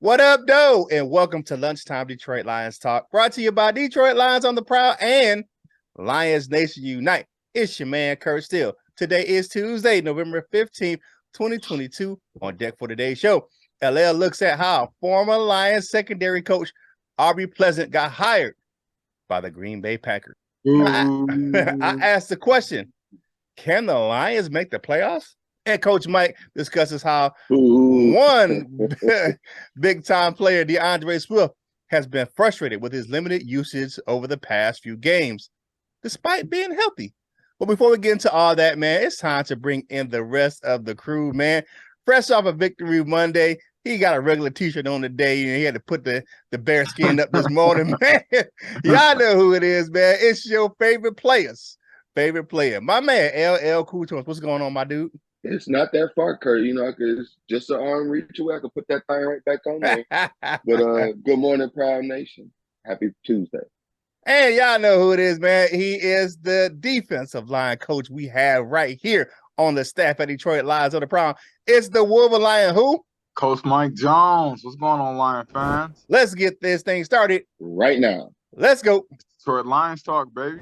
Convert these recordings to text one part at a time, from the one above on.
What up, though? And welcome to Lunchtime Detroit Lions Talk, brought to you by Detroit Lions on the Prowl and Lions Nation Unite. It's your man, Curt Steele. Today is Tuesday, November 15th, 2022. On deck for today's show, LL looks at how former Lions secondary coach Aubrey Pleasant got hired by the Green Bay Packers. I asked the question, can the Lions make the playoffs? And Coach Mike discusses how one big-time player, DeAndre Swift, has been frustrated with his limited usage over the past few games, despite being healthy. But before we get into all that, man, it's time to bring in the rest of the crew, man. Fresh off a Victory Monday, he got a regular T-shirt on today, and he had to put the bear skin up this morning, man. Y'all know who it is, man. It's your favorite player, my man, LL Cool Tones. What's going on, my dude? It's not that far, Curt. It's just an arm reach away. I can put that thing right back on there. But good morning, Proud Nation. Happy Tuesday. And y'all know who it is, man. He is the defensive line coach we have right here on the staff at Detroit Lions on the Prowl. It's the Wolverine Lion who? Coach Mike Jones. What's going on, Lion fans? Let's get this thing started right now. Let's go. Detroit Lions Talk, baby.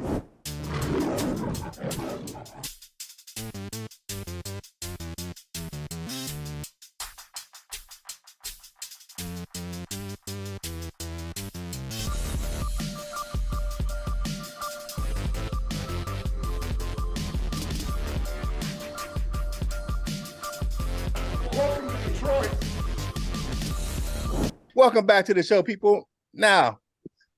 Welcome back to the show, people. Now,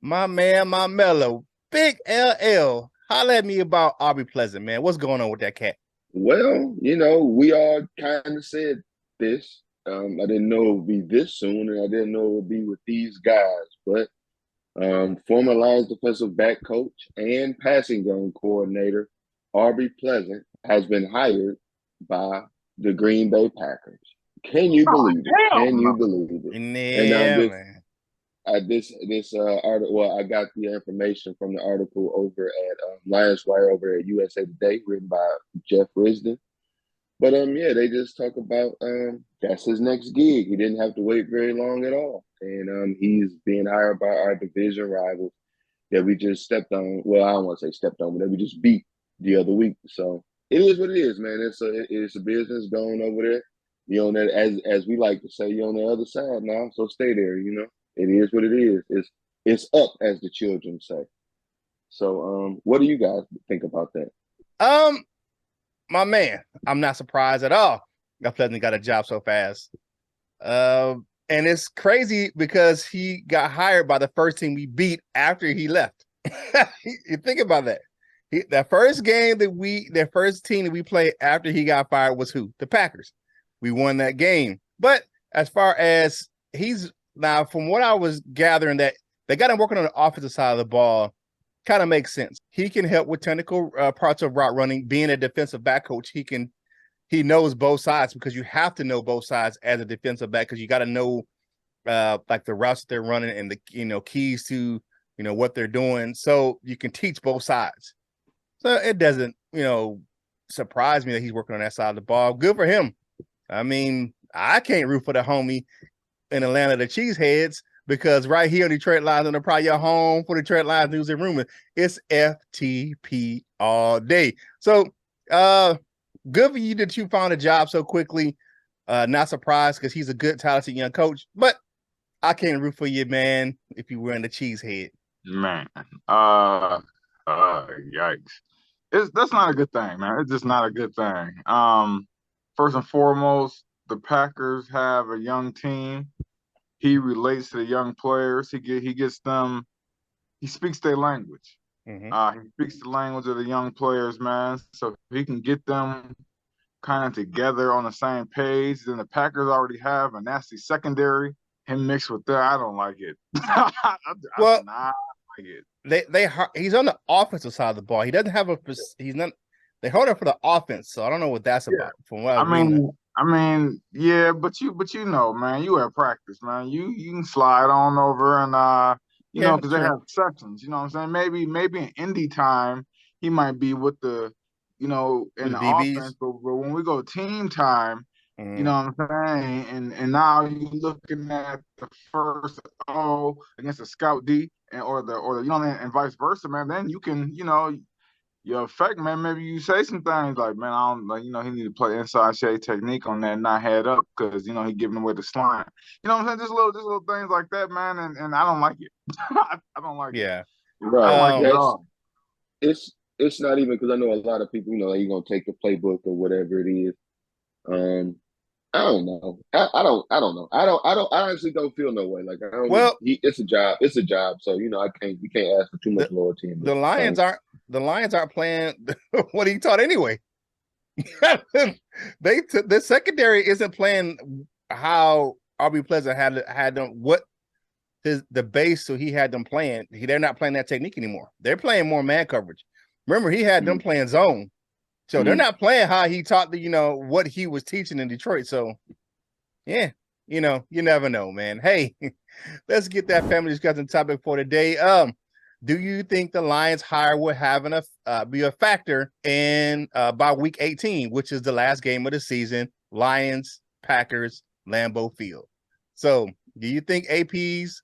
my man, my mellow, Big LL, holla at me about Aubrey Pleasant, man. What's going on with that cat? Well, we all kind of said this. I didn't know it would be this soon, and I didn't know it would be with these guys. But former Lions defensive back coach and passing game coordinator Aubrey Pleasant has been hired by the Green Bay Packers. Can you believe it? Can you believe it? Man. This article. Well, I got the information from the article over at Lions Wire over at USA Today, written by Jeff Risden. But they just talk about that's his next gig. He didn't have to wait very long at all, and he's being hired by our division rivals that we just stepped on. Well, I don't want to say stepped on, but that we just beat the other week. So it is what it is, man. It's a business going over there. You're on that, as we like to say, you're on the other side now, so stay there. It is what it is. It's up, as the children say. So, what do you guys think about that? My man, I'm not surprised at all. Pleasant got a job so fast. And it's crazy because he got hired by the first team we beat after he left. You think about that. The first team that we played after he got fired was who? The Packers. We won that game. But as far as he's now, from what I was gathering, that they got him working on the offensive side of the ball, kind of makes sense. He can help with technical parts of route running. Being a defensive back coach, he knows both sides, because you have to know both sides as a defensive back, because you got to know like the routes that they're running and the keys to what they're doing, so you can teach both sides. So it doesn't surprise me that he's working on that side of the ball. Good for him. I mean, I can't root for the homie in Atlanta, the Cheeseheads, because right here on Detroit Lions on the Prowl, your home for Detroit Lions news and rumors, it's FTP all day. So good for you that you found a job so quickly. Not surprised, because he's a good, talented young coach, but I can't root for you, man, if you were in the Cheesehead. Man, yikes. That's not a good thing, man. It's just not a good thing. First and foremost, the Packers have a young team. He relates to the young players. He gets them. He speaks their language. Mm-hmm. He speaks the language of the young players, man. So if he can get them kind of together on the same page, then the Packers already have a nasty secondary. Him mixed with that, I don't like it. I do not like it. He's on the offensive side of the ball. He doesn't have he's not. They hold him for the offense, so I don't know what that's about. From what I mean, yeah, but you know, man, you at practice, man. You can slide on over and because they have sections. You know what I'm saying? Maybe in Indy time he might be with the in the offense, but when we go team time, You know what I'm saying? And now you're looking at the first O against the scout D or the you know what I mean, and vice versa, man. Then you can, your effect, man. Maybe you say some things like, man, I don't like, he need to play inside shade technique on that, not head up, because he giving away the slime. You know what I'm saying? Just little things like that, man. And I don't like it. I don't like it. Yeah. I don't like it at That's all. it's not even because I know a lot of people, like, you're gonna take the playbook or whatever it is. I don't know. I don't know. I honestly don't feel no way. Like, I don't. Well, It's a job. It's a job. So we can't ask for too much loyalty. The Lions aren't playing what he taught anyway. The secondary isn't playing how Aubrey Pleasant had them. What the base, so he had them playing. They're not playing that technique anymore. They're playing more man coverage. Remember, he had them playing zone. So they're not playing how he taught what he was teaching in Detroit. So, yeah, you never know, man. Hey, let's get that family discussion topic for today. Do you think the Lions hire will be a factor in by week 18, which is the last game of the season? Lions, Packers, Lambeau Field. So, do you think AP's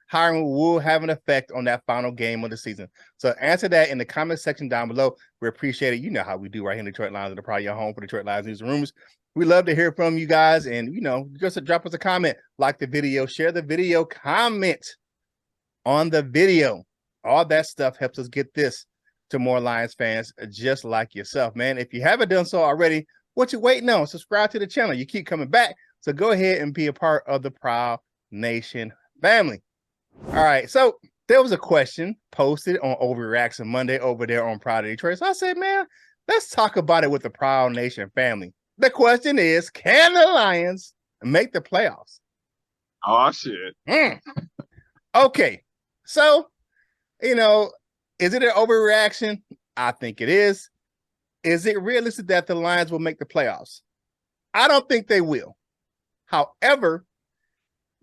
hiring will have an effect on that final game of the season? So answer that in the comment section down below. We appreciate it. You know how we do right here in Detroit Lions, that are probably your home for Detroit Lions news and rumors. We love to hear from you guys, and just drop us a comment, like the video, share the video, comment on the video. All that stuff helps us get this to more Lions fans just like yourself, man. If you haven't done so already, what you waiting on? Subscribe to the channel. You keep coming back, so go ahead and be a part of the Prowl Nation family. All right, so there was a question posted on Overreaction Monday over there on Proud of Detroit. So I said, man, let's talk about it with the Proud Nation family. The question is, can the Lions make the playoffs? Oh, shit. Okay, so, is it an overreaction? I think it is. Is it realistic that the Lions will make the playoffs? I don't think they will. However,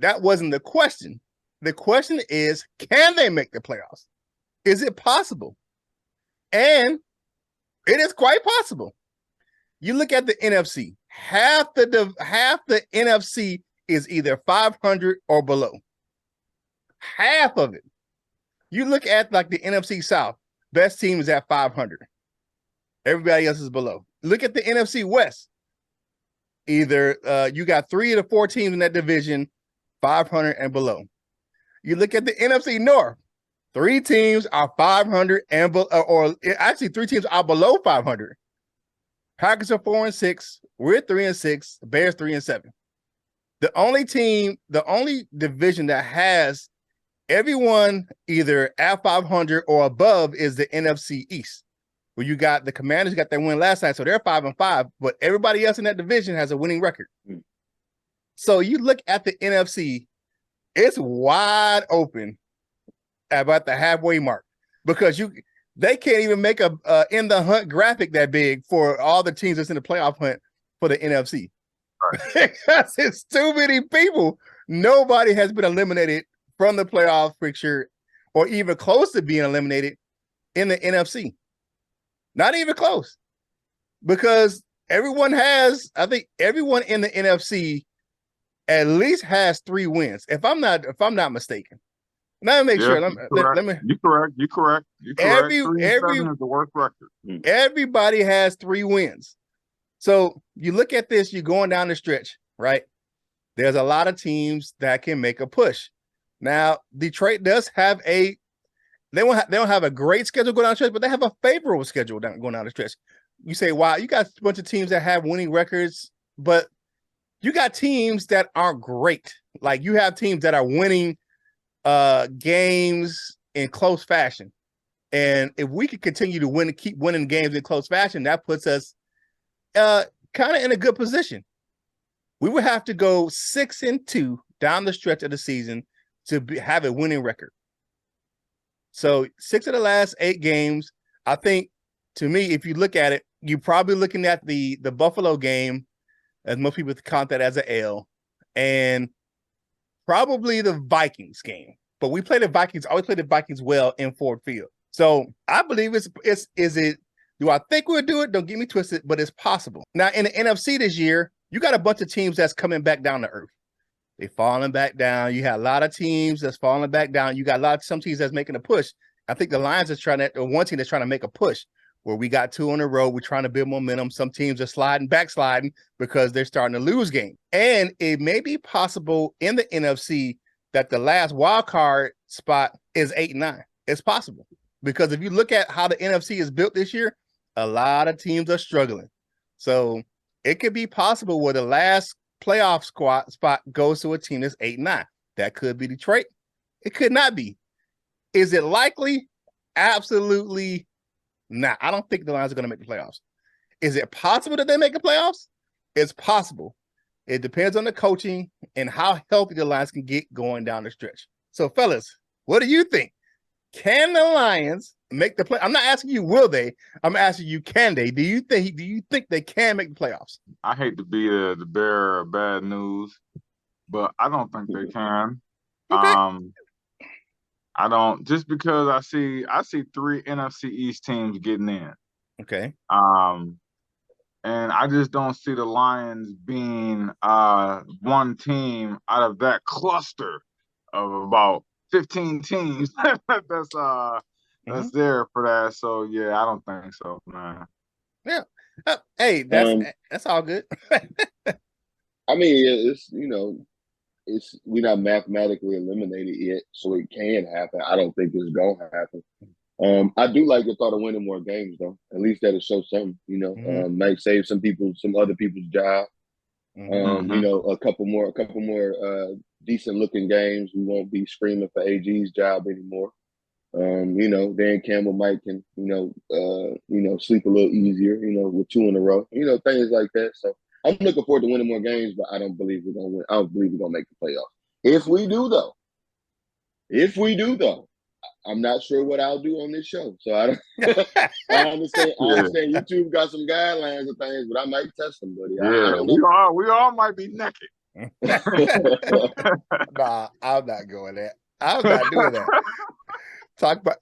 that wasn't the question. The question is, can they make the playoffs? Is it possible? And it is quite possible. You look at the NFC. Half the NFC is either 500 or below. Half of it. You look at like the NFC South. Best team is at 500. Everybody else is below. Look at the NFC West. Either you got 3 of the 4 teams in that division, 500 and below. You look at the NFC North, 3 teams are 500 and or actually 3 teams are below 500. Packers are 4-6. We're 3-6. Bears 3-7. The only division that has everyone either at 500 or above is the NFC East, where you got the Commanders got their win last night, so they're 5-5. But everybody else in that division has a winning record. So you look at the NFC. It's wide open about the halfway mark because they can't even make a in the hunt graphic that big for all the teams that's in the playoff hunt for the NFC. Right. Because it's too many people. Nobody has been eliminated from the playoff picture or even close to being eliminated in the NFC. Not even close. Because I think everyone in the NFC at least has 3 wins. If I'm not mistaken. Let me make sure. You're correct. Every 3-7 is the worst record. Everybody has 3 wins. So you look at this, you're going down the stretch, right? There's a lot of teams that can make a push. Now, Detroit does have they don't have a great schedule going down the stretch, but they have a favorable schedule going down the stretch. You say, wow, you got a bunch of teams that have winning records, but you got teams that aren't great. Like you have teams that are winning games in close fashion. And if we could continue to keep winning games in close fashion, that puts us kind of in a good position. We would have to go 6-2 down the stretch of the season to have a winning record. So 6 of the last 8 games, I think, to me, if you look at it, you're probably looking at the Buffalo game, as most people count that as an L, and probably the Vikings game. But we play the Vikings, always play the Vikings well in Ford Field. So I believe do I think we'll do it? Don't get me twisted, but it's possible. Now in the NFC this year, you got a bunch of teams that's coming back down to earth. They falling back down. You had a lot of teams that's falling back down. You got some teams that's making a push. I think the Lions is one team that's trying to make a push where we got 2 in a row. We're trying to build momentum. Some teams are backsliding because they're starting to lose games. And it may be possible in the NFC that the last wild card spot is 8-9. It's possible because if you look at how the NFC is built this year, a lot of teams are struggling. So it could be possible where the last playoff spot goes to a team that's 8-9. That could be Detroit. It could not be. Is it likely? Absolutely not. I don't think the Lions are going to make the playoffs. Is it possible that they make the playoffs? It's possible. It depends on the coaching and how healthy the Lions can get going down the stretch. So, fellas, what do you think? Can the Lions make the play? I'm not asking you will they. I'm asking you can they. Do you think they can make the playoffs? I hate to be the bearer of bad news, but I don't think they can. Okay. I don't, just because I see 3 NFC East teams getting in. Okay. And I just don't see the Lions being one team out of that cluster of about 15 teams that's there for that. So yeah, I don't think so, man. Yeah. Hey, that's all good. I mean, we're not mathematically eliminated yet, so it can happen. I don't think it's gonna happen. I do like the thought of winning more games, though. At least that'll show something. Might save some other people's job. A couple more decent looking games. We won't be screaming for AG's job anymore. Dan Campbell can sleep a little easier. With 2 in a row. Things like that. So I'm looking forward to winning more games, but I don't believe we're gonna win. I don't believe we're gonna make the playoffs. If we do, though, I'm not sure what I'll do on this show. So I don't. I understand. I understand YouTube got some guidelines and things, but I might test them, buddy. Yeah, I don't know. We all might be naked. Nah, I'm not going there. I'm not doing that.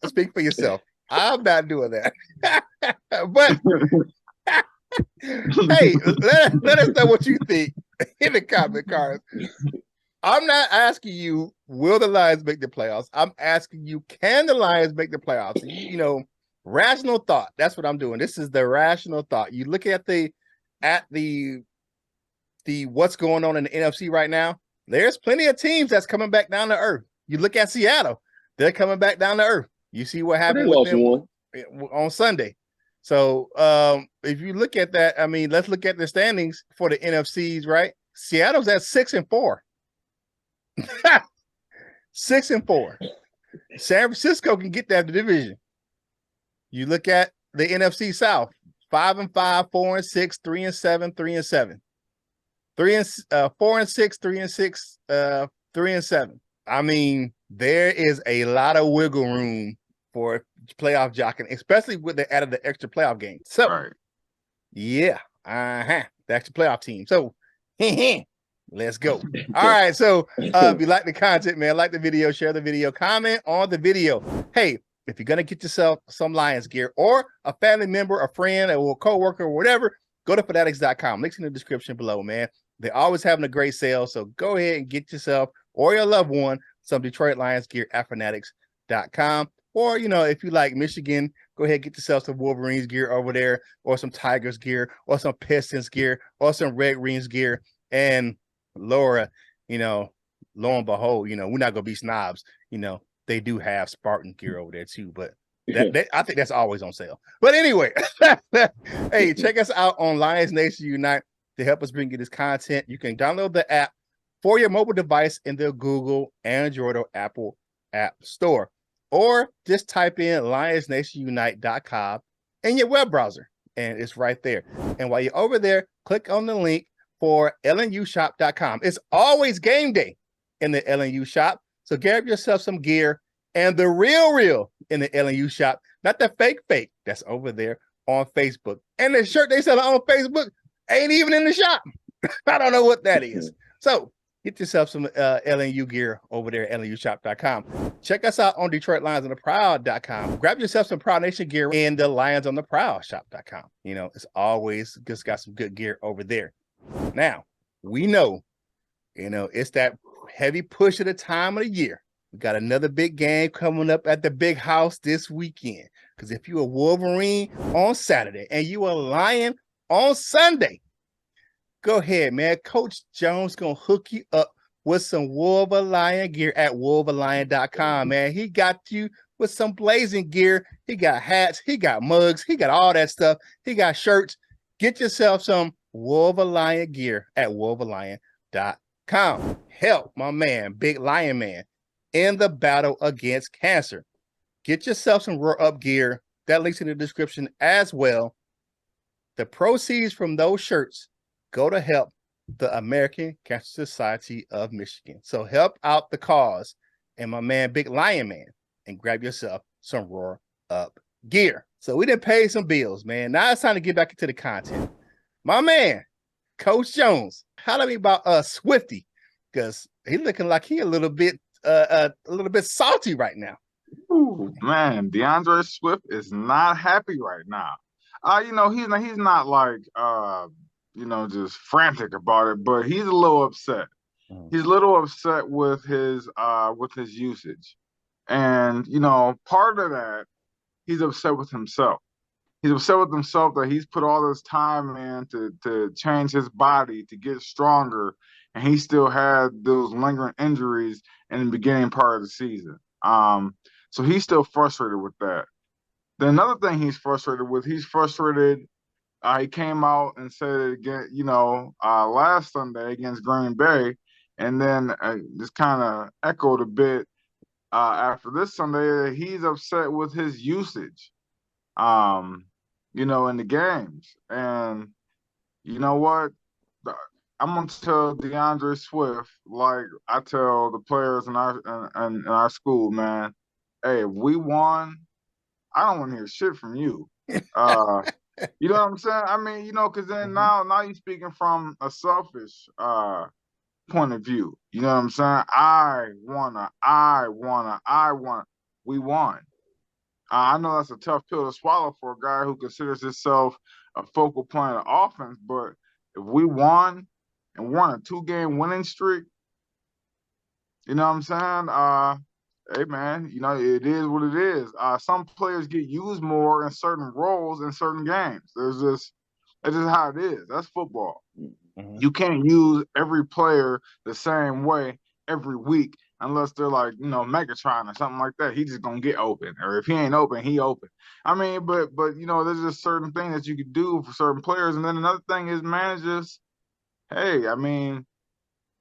Speak for yourself. I'm not doing that. But hey, let us know what you think in the comment cards. I'm not asking you, will the Lions make the playoffs? I'm asking you, can the Lions make the playoffs? Rational thought. That's what I'm doing. This is the rational thought. You look at the what's going on in the NFC right now. There's plenty of teams that's coming back down to earth. You look at Seattle, they're coming back down to earth. You see what happened with them on Sunday. So if you look at that, I mean, let's look at the standings for the NFCs, right? Seattle's at 6-4. 6-4. San Francisco can get that division. You look at the NFC South, 5-5, 4-6, 3-7, 3-7. 4-6, 3-6, 3-7. I mean, there is a lot of wiggle room for playoff jockeying, especially with the added the extra playoff game. So, yeah, the extra playoff team. So, let's go. All right. So, if you like the content, man, like the video, share the video, comment on the video. Hey, if you're gonna get yourself some Lions gear or a family member, a friend, or a coworker, or whatever, go to fanatics.com. Links in the description below, man. They're always having a great sale, so go ahead and get yourself or your loved one some Detroit Lions gear at fanatics.com. Or, if you like Michigan, go ahead and get yourself some Wolverines gear over there, or some Tigers gear, or some Pistons gear, or some Red Wings gear. And Laura, lo and behold, we're not gonna be snobs. They do have Spartan gear over there too, but I think that's always on sale. But anyway, hey, check us out on Lions Nation Unite to help us bring you this content. You can download the app for your mobile device in the Google, Android, or Apple App Store, or just type in lionsnationunite.com in your web browser, and it's right there. And while you're over there, click on the link for lnushop.com. It's always game day in the LNU shop, so grab yourself some gear and the real in the LNU shop, not the fake that's over there on Facebook. And the shirt they sell on Facebook ain't even in the shop. I don't know what that is. So get yourself some LNU gear over there at LNUshop.com. Check us out on DetroitLionsOnTheProwl.com. Grab yourself some Prowl Nation gear in the LionsOnTheProwl shop.com. It's always just got some good gear over there. Now, we know, it's that heavy push at the time of the year. We got another big game coming up at the big house this weekend. Because if you're a Wolverine on Saturday and you a Lion on Sunday, go ahead, man. Coach Jones going to hook you up with some Wolverine gear at wolverine.com, man. He got you with some blazing gear. He got hats. He got mugs. He got all that stuff. He got shirts. Get yourself some Wolverine gear at wolverine.com. Help my man, Big Lion Man, in the battle against cancer. Get yourself some Roar Up gear. That link's in the description as well. The proceeds from those shirts go to help the American Cancer Society of Michigan. So help out the cause and my man, Big Lion Man, and grab yourself some Roar Up gear. So we done paid some bills, man. Now it's time to get back into the content. My man, Coach Jones, holler at me about Swifty, because he looking like he a little bit salty right now. Ooh, man, DeAndre Swift is not happy right now. He's not like just frantic about it, but he's a little upset. He's a little upset with his usage. And part of that, he's upset with himself. He's upset with himself that he's put all this time in to change his body to get stronger, and he still had those lingering injuries in the beginning part of the season. So he's still frustrated with that. Then another thing he's frustrated. He came out and said it again, last Sunday against Green Bay, and then just kind of echoed a bit after this Sunday that he's upset with his usage, in the games. And you know what? I'm gonna tell DeAndre Swift, like I tell the players in our school, man. Hey, if we won, I don't want to hear shit from you. You know what I'm saying? I mean, because then now you're speaking from a selfish point of view. You know what I'm saying? We won. I know that's a tough pill to swallow for a guy who considers himself a focal point of offense, but if we won and won a 2-game winning streak, you know what I'm saying? Hey, man, it is what it is. Some players get used more in certain roles in certain games. That's just how it is. That's football. Mm-hmm. You can't use every player the same way every week unless they're like, Megatron or something like that. He's just going to get open. Or if he ain't open, he open. I mean, but there's just certain things that you could do for certain players. And then another thing is, man, hey, I mean,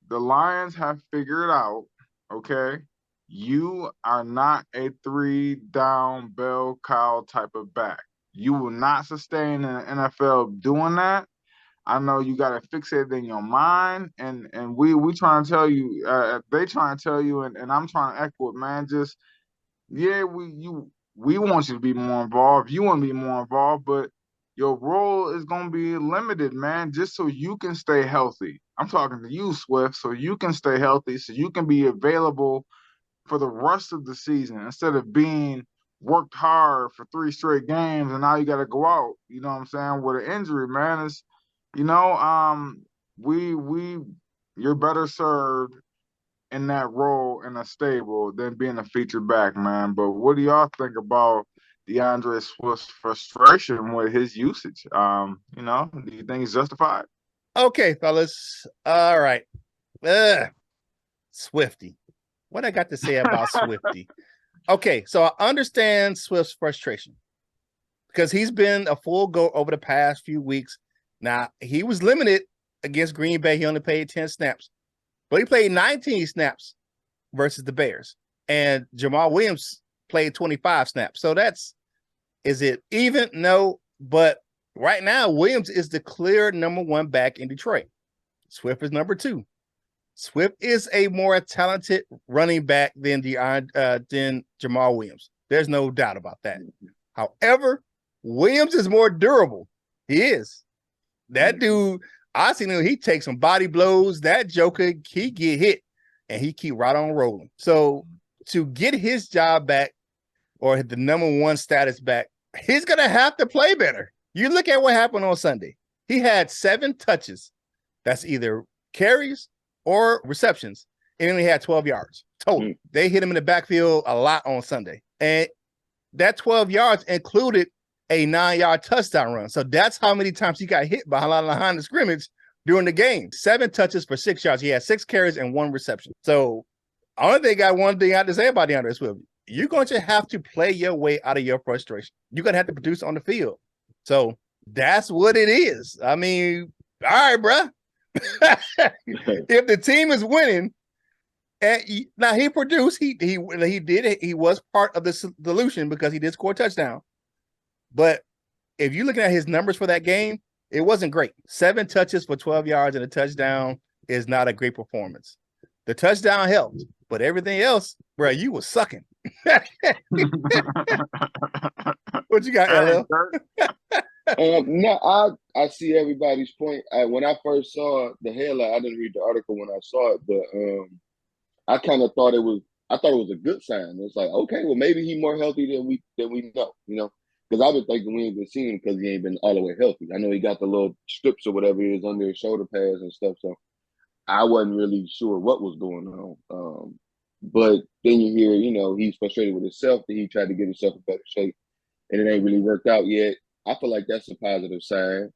the Lions have figured out, okay, you are not a 3-down bell cow type of back. You will not sustain in the NFL doing that. I know you got to fix it in your mind, and we trying to tell you, they trying to tell you, and I'm trying to echo it, man. We want you to be more involved. You want to be more involved, but your role is going to be limited, man, just so you can stay healthy. I'm talking to you, Swift, so you can stay healthy, so you can be available for the rest of the season instead of being worked hard for 3 straight games and now you got to go out, you know what I'm saying, with an injury, man. It's, you're better served in that role in a stable than being a featured back, man. But what do y'all think about DeAndre Swift's frustration with his usage? Do you think it's justified? Okay, fellas. All right. Swifty. What I got to say about Swifty? Okay, so I understand Swift's frustration because he's been a full go over the past few weeks. Now, he was limited against Green Bay. He only played 10 snaps, but he played 19 snaps versus the Bears. And Jamal Williams played 25 snaps. So is it even? No, but right now, Williams is the clear number 1 back in Detroit. Swift is number 2. Swift is a more talented running back than Jamal Williams. There's no doubt about that. However, Williams is more durable. He is. That dude, I seen him, he takes some body blows. That joker, he get hit, and he keep right on rolling. So to get his job back or the number 1 status back, he's going to have to play better. You look at what happened on Sunday. He had 7 touches That's either carries or receptions. And only had 12 yards total. They hit him in the backfield a lot on Sunday. And that 12 yards included a 9-yard touchdown run. So that's how many times he got hit behind the scrimmage during the game. 7 touches for 6 yards. He had 6 carries and 1 reception. So I only think I got one thing I have to say about DeAndre Swift. You're going to have to play your way out of your frustration. You're going to have to produce on the field. So that's what it is. I mean, all right, bro. If the team is winning, and now he produced, he did it. He was part of the solution because he did score a touchdown. But if you're looking at his numbers for that game, it wasn't great. 7 touches for 12 yards and a touchdown is not a great performance. The touchdown helped, but everything else, bro, you was sucking. What you got, LL? No, I see everybody's point. When I first saw the headline, I didn't read the article when I saw it, but I kind of thought it was a good sign. It's like, okay, well, maybe he's more healthy than we know, because I've been thinking we ain't been seeing him because he ain't been all the way healthy. I know he got the little strips or whatever it is under his shoulder pads and stuff, so I wasn't really sure what was going on. But then you hear, he's frustrated with himself, that he tried to get himself in better shape, and it ain't really worked out yet. I feel like that's a positive sign.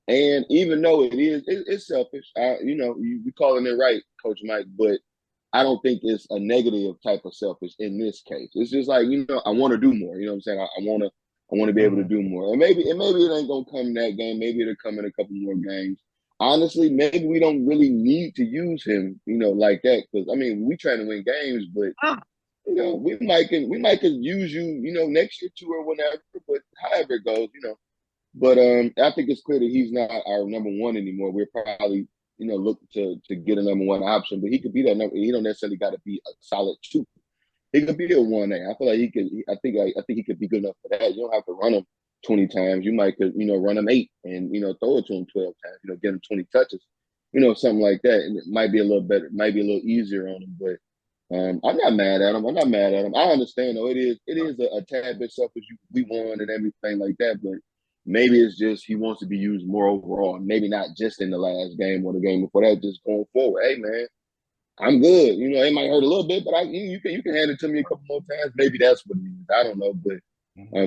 And even though it's selfish, you calling it right, Coach Mike, but I don't think it's a negative type of selfish in this case. It's just like, I want to do more. You know what I'm saying? I want to be able to do more. And maybe it ain't gonna come in that game. Maybe it'll come in a couple more games. Honestly, maybe we don't really need to use him, like that. Because we trying to win games, but we might can use you, next year too or whatever. But however it goes, But I think it's clear that he's not our number one anymore. We're probably, look to get a number one option, but he could be that number. He don't necessarily got to be a solid 2. He could be a 1A. I feel like he could. I think he could be good enough for that. You don't have to run him 20 times. You might could, run him 8 and throw it to him 12 times. Get him 20 touches. Something like that. And it might be a little better. Might be a little easier on him. But I'm not mad at him. I understand though. It is a tad bit selfish. We won and everything like that, but maybe it's just he wants to be used more overall. Maybe not just in the last game or the game before that, just going forward. Hey, man, I'm good. It might hurt a little bit, but you can hand it to me a couple more times. Maybe that's what it is. I don't know. But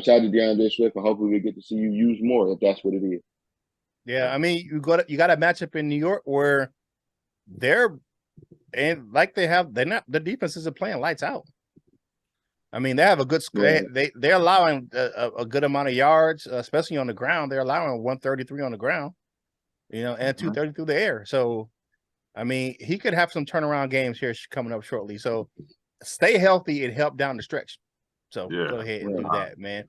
shout out to DeAndre Swift, and hopefully we get to see you use more if that's what it is. Yeah, you got a matchup in New York where the defense isn't playing lights out. They have a good score. Yeah. They're allowing a good amount of yards, especially on the ground. They're allowing 133 on the ground, and 230 through the air. So, he could have some turnaround games here coming up shortly. So, stay healthy and help down the stretch. So, go ahead and do that, man.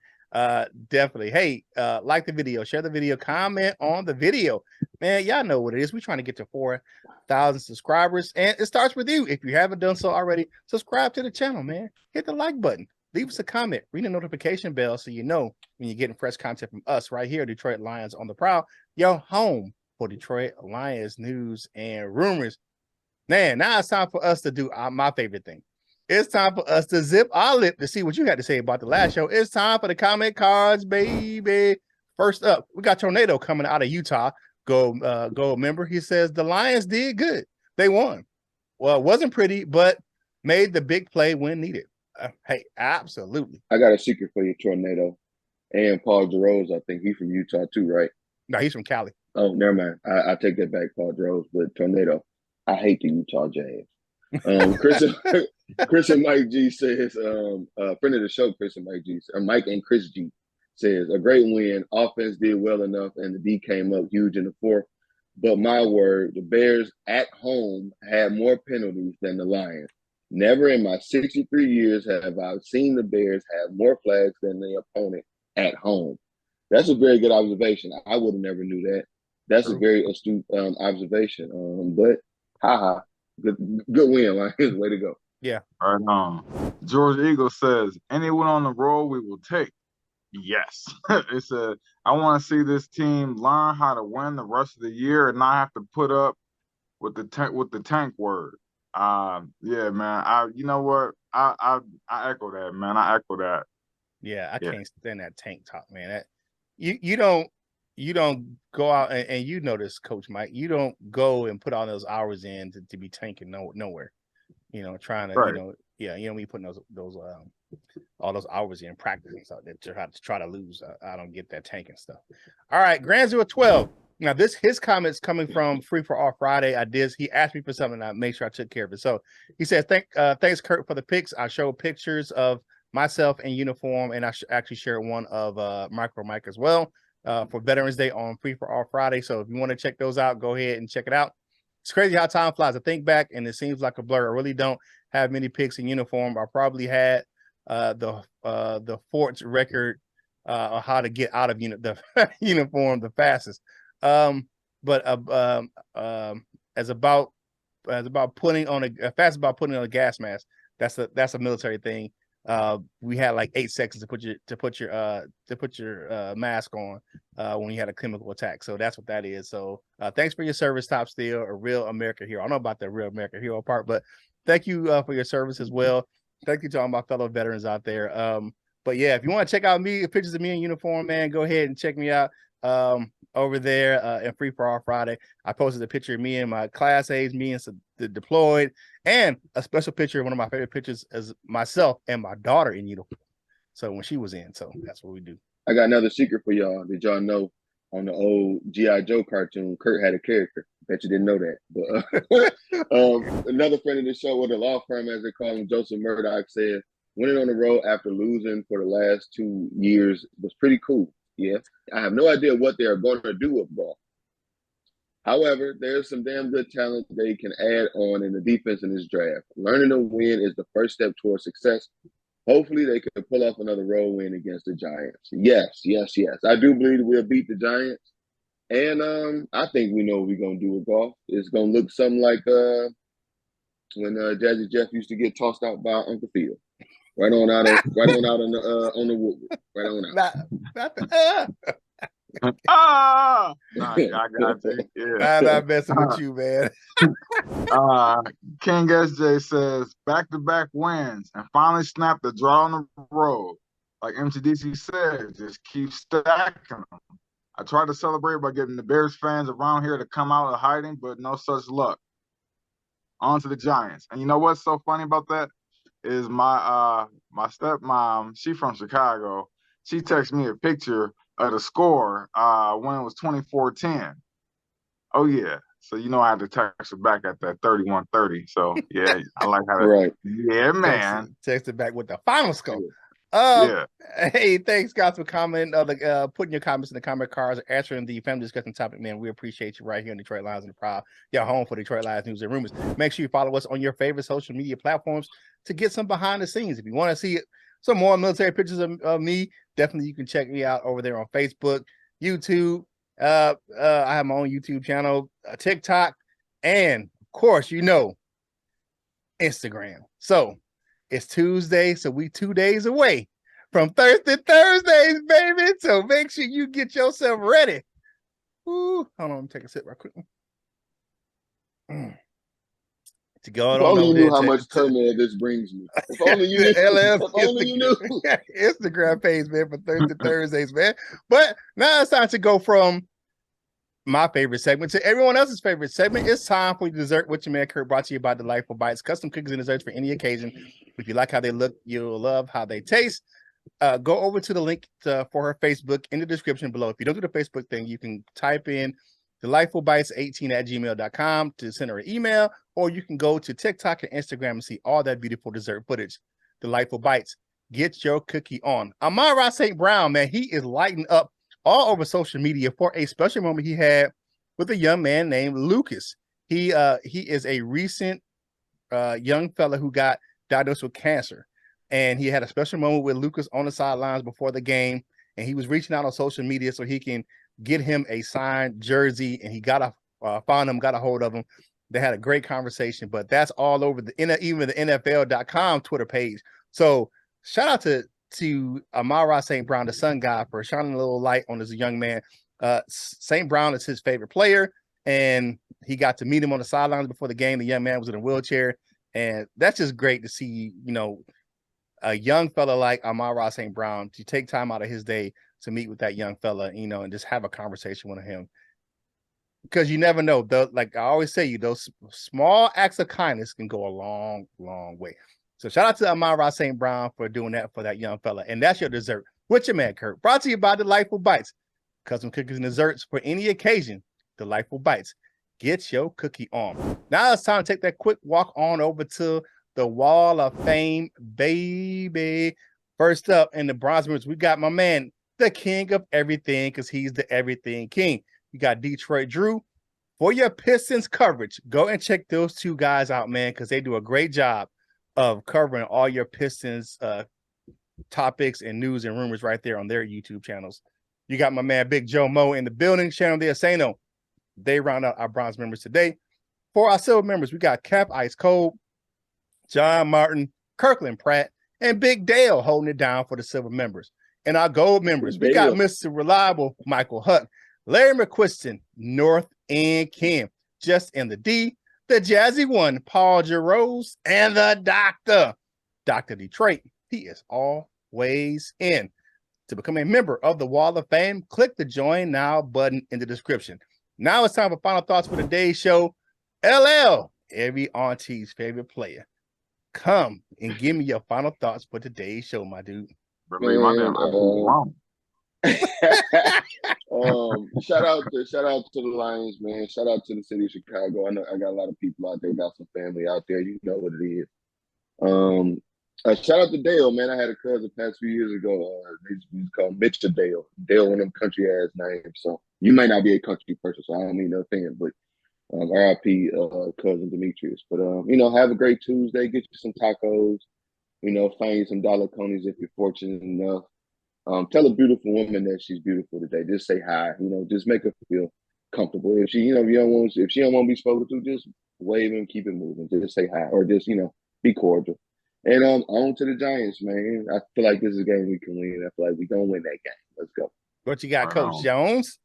Definitely. Hey, like the video, share the video, comment on the video. Man, y'all know what it is. We're trying to get to 4,000 subscribers, and it starts with you. If you haven't done so already, subscribe to the channel, man. Hit the like button. Leave us a comment. Ring the notification bell so you know when you're getting fresh content from us right here, Detroit Lions on the Prowl, your home for Detroit Lions news and rumors. Man, now it's time for us to do my favorite thing. It's time for us to zip our lip to see what you had to say about the last show. It's time for the comment cards, baby. First up, we got Tornado coming out of Utah. Go member. He says the Lions did good. They won. Well, it wasn't pretty, but made the big play when needed. Hey, absolutely. I got a secret for you, Tornado. And Paul DeRose, I think he's from Utah too, right? No, he's from Cali. Oh, never mind. I take that back, Paul DeRose. But Tornado, I hate the Utah Jazz. Chris and Mike G says, friend of the show, Chris and Mike G, Mike and Chris G says, a great win. Offense did well enough, and the D came up huge in the fourth. But my word, the Bears at home had more penalties than the Lions. Never in my 63 years have I seen the Bears have more flags than the opponent at home. That's a very good observation. I would have never knew that. That's a very astute observation. But haha, good win, Lions. Way to go. Yeah. Right on. George Eagle says, anyone on the road we will take. Yes. It said, I want to see this team learn how to win the rest of the year and not have to put up with the tank word. Yeah, man. You know what? I echo that, man. I echo that. Yeah, I can't stand that tank talk, man. You don't you don't go out and you know this, Coach Mike. You don't go and put all those hours in to be tanking nowhere. You know, trying to, Right. you know, yeah, you know, me putting those all those hours in practice and stuff that to try to lose. I don't get that tanking stuff. All right, Grand 012. Now his comments coming from Free for All Friday. He asked me for something, and I made sure I took care of it. So he said, thanks, Curt, for the pics. I showed pictures of myself in uniform, and I actually shared one of Micro Mike as well for Veterans Day on Free for All Friday. So if you want to check those out, go ahead and check it out. It's crazy how time flies. I think back, and it seems like a blur. I really don't have many pics in uniform. I probably had the Fort's record on how to get out of the uniform the fastest. But as about putting on a gas mask, that's a military thing. We had like 8 seconds to put your mask on when you had a chemical attack. So that's what that is. So thanks for your service, Top Steel, a real American hero. I don't know about the real American hero part, but thank you for your service as well. Thank you to all my fellow veterans out there. But yeah, if you want to check out pictures of me in uniform, man, go ahead and check me out over there in Free for All Friday. I posted a picture of me and my class aides, me and the deployed, and a special picture of one of my favorite pictures as myself and my daughter in uniform. So when she was in, so that's what we do. I got another secret for y'all. Did y'all know on the old G.I. Joe cartoon, Curt had a character? Bet you didn't know that. But another friend of the show with a law firm, as they call him, Joseph Murdoch, said winning on the road after losing for the last 2 years was pretty cool. Yeah, I have no idea what they are going to do with golf. However, there's some damn good talent they can add on in the defense in this draft. Learning to win is the first step towards success. Hopefully, they can pull off another road win against the Giants. Yes. I do believe we'll beat the Giants. And I think we know what we're going to do with golf. It's going to look something like when Jazzy Jeff used to get tossed out by Uncle Phil. Right on out on the Woodward. Right on out. I got you. Yeah. I'm not messing with you, man. King SJ says back-to-back wins and finally snapped the draw on the road. Like MTDC said, just keep stacking them. I tried to celebrate by getting the Bears fans around here to come out of hiding, but no such luck. On to the Giants. And you know what's so funny about that? Is my stepmom, she from Chicago. She texted me a picture of the score when it was 24-10. Oh yeah. So you know I had to text her back at that 31-30. So yeah, I like how that. Right. Yeah, man. Text it back with the final score. Yeah. Hey, thanks guys for commenting. Putting your comments in the comment cards, answering the family discussion topic, man. We appreciate you right here on Detroit Lions and the Prowl. Your home for Detroit Lions news and rumors. Make sure you follow us on your favorite social media platforms to get some behind the scenes. If you want to see some more military pictures of me, definitely you can check me out over there on Facebook, YouTube. I have my own YouTube channel, TikTok, and of course, Instagram. So it's Tuesday, so we 2 days away from Thursdays, baby. So make sure you get yourself ready. Ooh, hold on, let me take a sip right quick. To go if only you knew how much turmoil this brings me. If only you knew. If only you knew. Instagram page, man, for Thursdays, man. But now it's time to go from my favorite segment to everyone else's favorite segment. It's time for Dessert with your man Curt, brought to you by Delightful Bites, custom cookies and desserts for any occasion. If you like how they look, you'll love how they taste. Go over to the link for her Facebook in the description below. If you don't do the Facebook thing, you can type in delightfulbites18@gmail.com to send her an email, or you can go to TikTok and Instagram and see all that beautiful dessert footage. Delightful Bites, get your cookie on. Amon-Ra St. Brown, man, he is lighting up all over social media for a special moment he had with a young man named Lucas. He is a recent young fella who got diagnosed with cancer, and he had a special moment with Lucas on the sidelines before the game, and he was reaching out on social media so he can get him a signed jersey, and he got a hold of him. They had a great conversation, but that's all over even the NFL.com Twitter page. So shout out to Amon-Ra St. Brown, the Sun God, for shining a little light on this young man. St. Brown is his favorite player, and he got to meet him on the sidelines before the game. The young man was in a wheelchair, and that's just great to see, a young fella like Amon-Ra St. Brown to take time out of his day to meet with that young fella, and just have a conversation with him. Because you never know. Like I always say, those small acts of kindness can go a long, long way. So shout out to Amara St. Brown for doing that for that young fella. And that's your dessert with your man, Curt. Brought to you by Delightful Bites. Custom cookies and desserts for any occasion. Delightful Bites. Get your cookie on. Now it's time to take that quick walk on over to the Wall of Fame, baby. First up in the bronze members, we got my man, the king of everything, because he's the everything king. You got Detroit Drew. For your Pistons coverage, go and check those two guys out, man, because they do a great job of covering all your Pistons topics and news and rumors right there on their YouTube channels. You got my man Big Joe Mo in the building, Shannon Deasano. They round out our bronze members today. For our silver members, we got Cap Ice Cold, John Martin, Kirkland Pratt, and Big Dale holding it down for the silver members. And our gold members, we got Mr. Reliable Michael Huck, Larry McQuiston, North and Kim, just in the D, the Jazzy One, Paul Jarose, and the Doctor, Dr. Detroit. He is always in. To become a member of the Wall of Fame, click the Join Now button in the description. Now it's time for final thoughts for today's show. LL, every auntie's favorite player. Come and give me your final thoughts for today's show, my dude. Shout out to the Lions, man. Shout out to the city of Chicago. I know I got a lot of people out there, got some family out there. You know what it is. Shout out to Dale, man. I had a cousin past few years ago. They used to call Mr. Dale. Dale, one of them country ass names. So you may not be a country person, so I don't mean no offense, but RIP cousin Demetrius. But have a great Tuesday. Get you some tacos. Find you some dollar conies if you're fortunate enough. Tell a beautiful woman that she's beautiful today. Just say hi. Just make her feel comfortable. If she, if she don't want to be spoken to, just wave and keep it moving. Just say hi, or just be cordial. And on to the Giants, man. I feel like this is a game we can win. I feel like we're gonna win that game. Let's go. What you got, Coach Jones?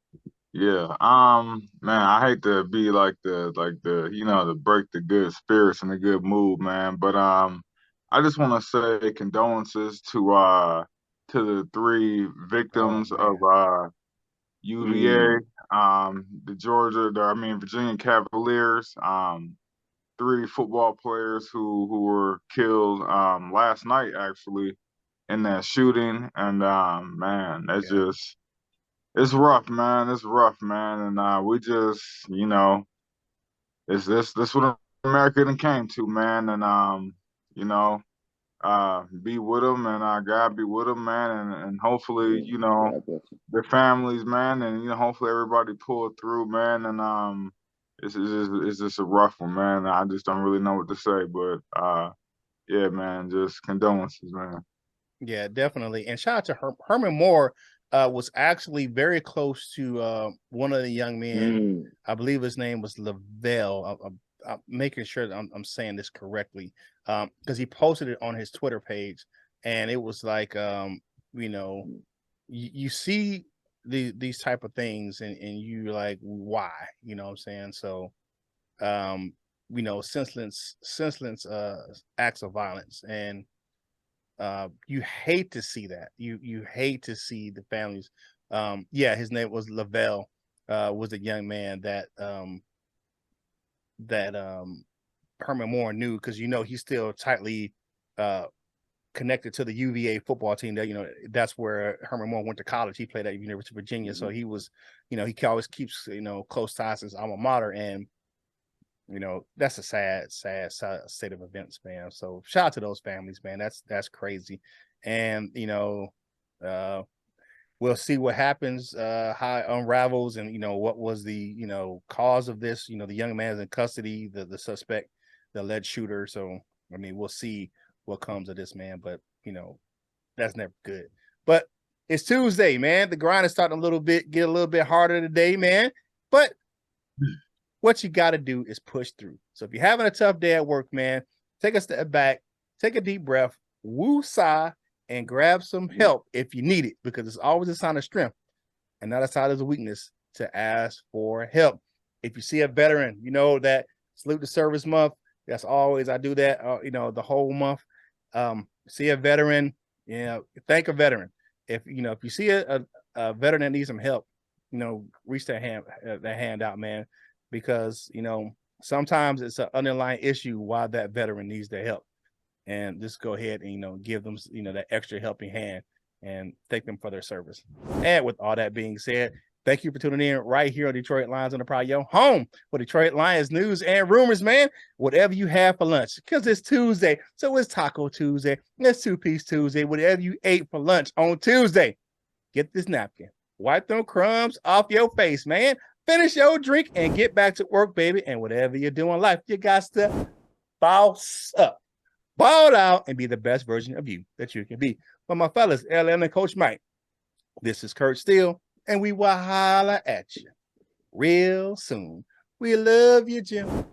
Yeah, man, I hate to be like the to break the good spirits and the good mood, man. But I just want to say condolences to the 3 victims of UVA, Virginia Cavaliers, 3 football players who were killed last night actually in that shooting. And man, that's just it's rough, man. It's rough, man. And we just, it's this what America came to, man. And be with them, and God be with them, man, and hopefully, their families, man, and hopefully everybody pull through, man. And it's just a rough one, man. I just don't really know what to say, but yeah, man, just condolences, man. Yeah, definitely. And shout out to Herman Moore. Was actually very close to one of the young men. I believe his name was Lavelle. I'm making sure that I'm saying this correctly, because he posted it on his Twitter page, and it was like, you see these type of things, and you like, why, what I'm saying? So, senseless acts of violence, and you hate to see that. You hate to see the families. His name was Lavelle, was a young man that Herman Moore knew, because he's still tightly connected to the UVA football team. That that's where Herman Moore went to college. He played at University of Virginia, so he was, he always keeps close ties to his alma mater, and that's a sad state of events, man. So shout out to those families, man. That's crazy. And we'll see what happens, how it unravels, and what was the cause of this. The young man is in custody, the suspect, the alleged shooter. So we'll see what comes of this, man. But that's never good. But it's Tuesday, man. The grind is starting get a little bit harder today, man. But what you got to do is push through. So if you're having a tough day at work, man, take a step back, take a deep breath, woo-sigh, and grab some help if you need it, because it's always a sign of strength and not a sign of weakness to ask for help. If you see a veteran, that Salute the Service Month, that's always, I do that, the whole month. See a veteran, thank a veteran. If you see a a veteran that needs some help, reach that hand out, man, because sometimes it's an underlying issue why that veteran needs their help, and just go ahead and give them that extra helping hand and thank them for their service. And with all that being said, thank you for tuning in right here on Detroit Lions on the Prowl, your home for Detroit Lions news and rumors, man. Whatever you have for lunch, because it's Tuesday, so it's Taco Tuesday, it's Two-Piece Tuesday. Whatever you ate for lunch on Tuesday, get this napkin, wipe them crumbs off your face, man. Finish your drink and get back to work, baby. And whatever you're doing in life, you got to boss up, ball out, and be the best version of you that you can be. For my fellas, LM and Coach Mike, this is Curt Steele, and we will holler at you real soon. We love you, Jim.